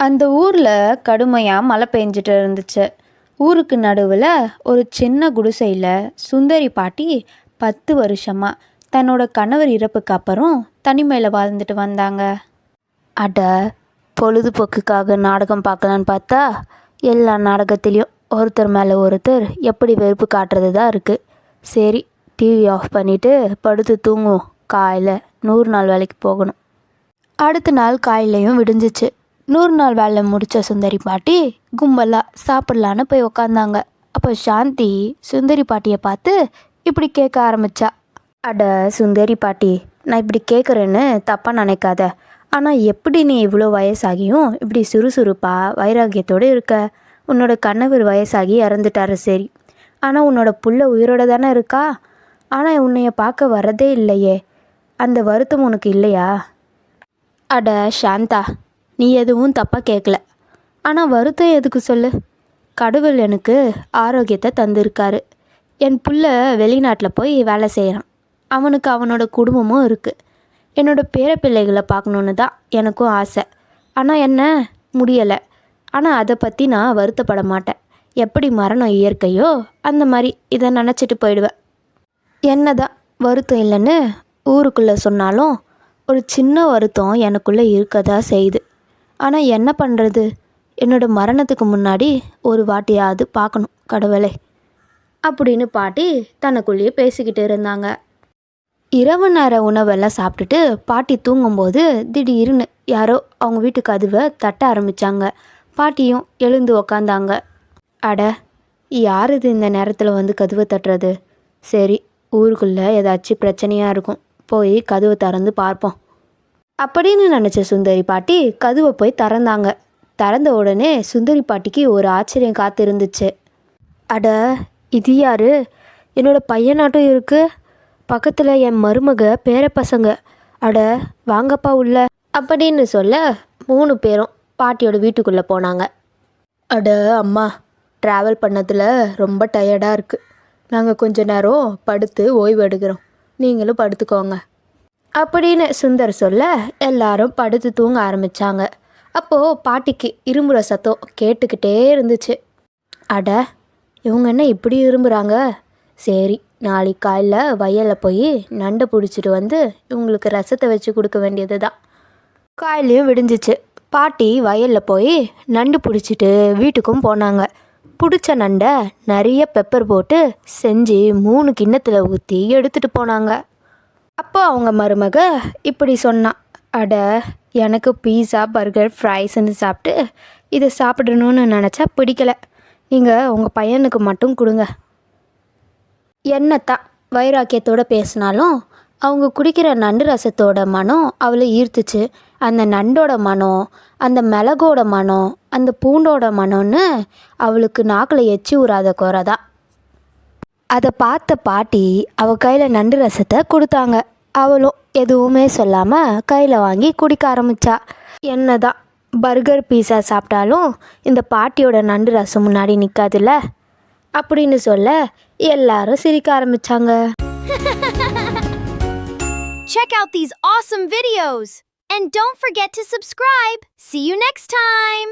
அந்த ஊரில் கடுமையாக மழை பெஞ்சிட்டு இருந்துச்சு. ஊருக்கு நடுவில் ஒரு சின்ன குடிசையில் சுந்தரி பாட்டி 10 வருஷமாக தன்னோட கணவர் இறப்புக்கு அப்புறம் தனிமையில் வாழ்ந்துட்டு வந்தாங்க. அட, பொழுதுபோக்குக்காக நாடகம் பார்க்கலான்னு பார்த்தா எல்லா நாடகத்திலையும் ஒருத்தர் மேலே ஒருத்தர் எப்படி வெறுப்பு காட்டுறது தான் இருக்குது. சரி, டிவி ஆஃப் பண்ணிவிட்டு படுத்து தூங்குவோம், காலையில் 100 நாள் வேலைக்கு போகணும். அடுத்த நாள் காலையிலையும் விடிஞ்சிச்சு. 100 நாள் வேலை முடித்த சுந்தரி பாட்டி கும்பலாக சாப்பிட்லான்னு போய் உக்காந்தாங்க. அப்போ சாந்தி சுந்தரி பாட்டியை பார்த்து இப்படி கேட்க ஆரம்பித்தா. அட சுந்தரி பாட்டி, நான் இப்படி கேட்குறேன்னு தப்பாக நினைக்காத. ஆனால் எப்படி நீ இவ்வளோ வயசாகியும் இப்படி சுறுசுறுப்பாக வைராகியத்தோடு இருக்க? உன்னோட கணவர் வயசாகி இறந்துட்டாரு, சரி. ஆனால் உன்னோட புள்ள உயிரோட தானே இருக்கா? ஆனால் உன்னைய பார்க்க வரதே இல்லையே, அந்த வருத்தம் உனக்கு இல்லையா? அட சாந்தா, நீ எதுவும் தப்பாக கேட்கல. ஆனால் வருத்தம் எதுக்கு சொல்லு? கடவுள் எனக்கு ஆரோக்கியத்தை தந்திருக்காரு. என் புள்ள வெளிநாட்டில் போய் வேலை செய்கிறான். அவனுக்கு அவனோட குடும்பமும் இருக்குது. என்னோட பேரப்பிள்ளைகளை பார்க்கணுன்னு தான் எனக்கும் ஆசை. ஆனால் என்ன முடியலை. ஆனால் அதை பற்றி நான் வருத்தப்பட மாட்டேன். எப்படி மரணம் இயற்கையோ அந்த மாதிரி இதை நினச்சிட்டு போயிடுவேன். என்ன தான் வருத்தம் இல்லைன்னு ஊருக்குள்ளே சொன்னாலும் ஒரு சின்ன வருத்தம் எனக்குள்ளே இருக்கதா செய்யுது. ஆனால் என்ன பண்ணுறது? என்னோட மரணத்துக்கு முன்னாடி ஒரு வாட்டியாவது பார்க்கணும் கடவுளே அப்படின்னு பாட்டி தனக்குள்ளேயே பேசிக்கிட்டு இருந்தாங்க. இரவு நேர உணவெல்லாம் சாப்பிட்டுட்டு பாட்டி தூங்கும்போது திடீர்னு யாரோ அவங்க வீட்டு கதவை தட்ட ஆரம்பித்தாங்க. பாட்டியும் எழுந்து உக்காந்தாங்க. அட, யார் இது இந்த நேரத்தில் வந்து கதவை தட்டுறது? சரி, ஊருக்குள்ளே ஏதாச்சும் பிரச்சனையாக இருக்கும், போய் கதவை திறந்து பார்ப்போம் அப்படின்னு நினச்ச சுந்தரி பாட்டி கதவை போய் திறந்தாங்க. திறந்த உடனே சுந்தரி பாட்டிக்கு ஒரு ஆச்சரியம் காத்திருந்துச்சு. அட, இது யாரு? என்னோட பையனாட்டம் இருக்குது. பக்கத்தில் என் மருமக பேரப்பசங்க. அட வாங்கப்பா உள்ள அப்படின்னு சொல்ல 3 பேரும் பாட்டியோட வீட்டுக்குள்ளே போனாங்க. அட அம்மா, ட்ராவல் பண்ணதில் ரொம்ப டயர்டாக இருக்குது. நாங்கள் கொஞ்ச நேரம் படுத்து ஓய்வு எடுக்கிறோம், நீங்களும் படுத்துக்கோங்க அப்படின்னு சுந்தர் சொல்ல எல்லாரும் படுத்து தூங்க ஆரம்பித்தாங்க. அப்போது பாட்டிக்கு இரும்புற சத்தம் கேட்டுக்கிட்டே இருந்துச்சு. அட, இவங்க என்ன இப்படி இரும்புகிறாங்க? சரி, நாளைக்கு காலையில் வயலில் போய் நண்டை பிடிச்சிட்டு வந்து இவங்களுக்கு ரசத்தை வச்சு கொடுக்க வேண்டியது தான். காலையிலையும் விடிஞ்சிச்சு. பாட்டி வயலில் போய் நண்டு பிடிச்சிட்டு வீட்டுக்கும் போனாங்க. பிடிச்ச நண்டை நிறைய பெப்பர் போட்டு செஞ்சு 3 கிண்ணத்தில் ஊற்றி எடுத்துகிட்டு போனாங்க. அப்போ அவங்க மருமக இப்படி சொன்னான். அட, எனக்கு பீஸா பர்கர் ஃப்ரைஸ்ன்னு சாப்பிட்டு இதை சாப்பிடணும்னு நினச்சா பிடிக்கலை. நீங்கள் உங்கள் பையனுக்கு மட்டும் கொடுங்க. என்னத்தான் வைராக்கியத்தோடு பேசினாலும் அவங்க குடிக்கிற நண்டு ரசத்தோட மனம் அவளை ஈர்த்துச்சு. அந்த நண்டோட மனம், அந்த மிளகோட மனம், அந்த பூண்டோட மனம்னு அவளுக்கு நாக்கில் எச்சி ஊறாத குறைதான். அதை பார்த்த பாட்டி அவள் கையில் நண்டு ரசத்தை கொடுத்தாங்க. அவளும் எதுவுமே சொல்லாமல் கையில் வாங்கி குடிக்க ஆரம்பித்தா. என்ன தான் பர்கர் பீஸா சாப்பிட்டாலும் இந்த பாட்டியோட நண்டு ரசம் முன்னாடி நிற்காதுல்ல அப்படின்னு சொல்ல எல்லாரும் சிரிக்க ஆரம்பித்தாங்க. Check out these awesome videos and don't forget to subscribe. See you next time.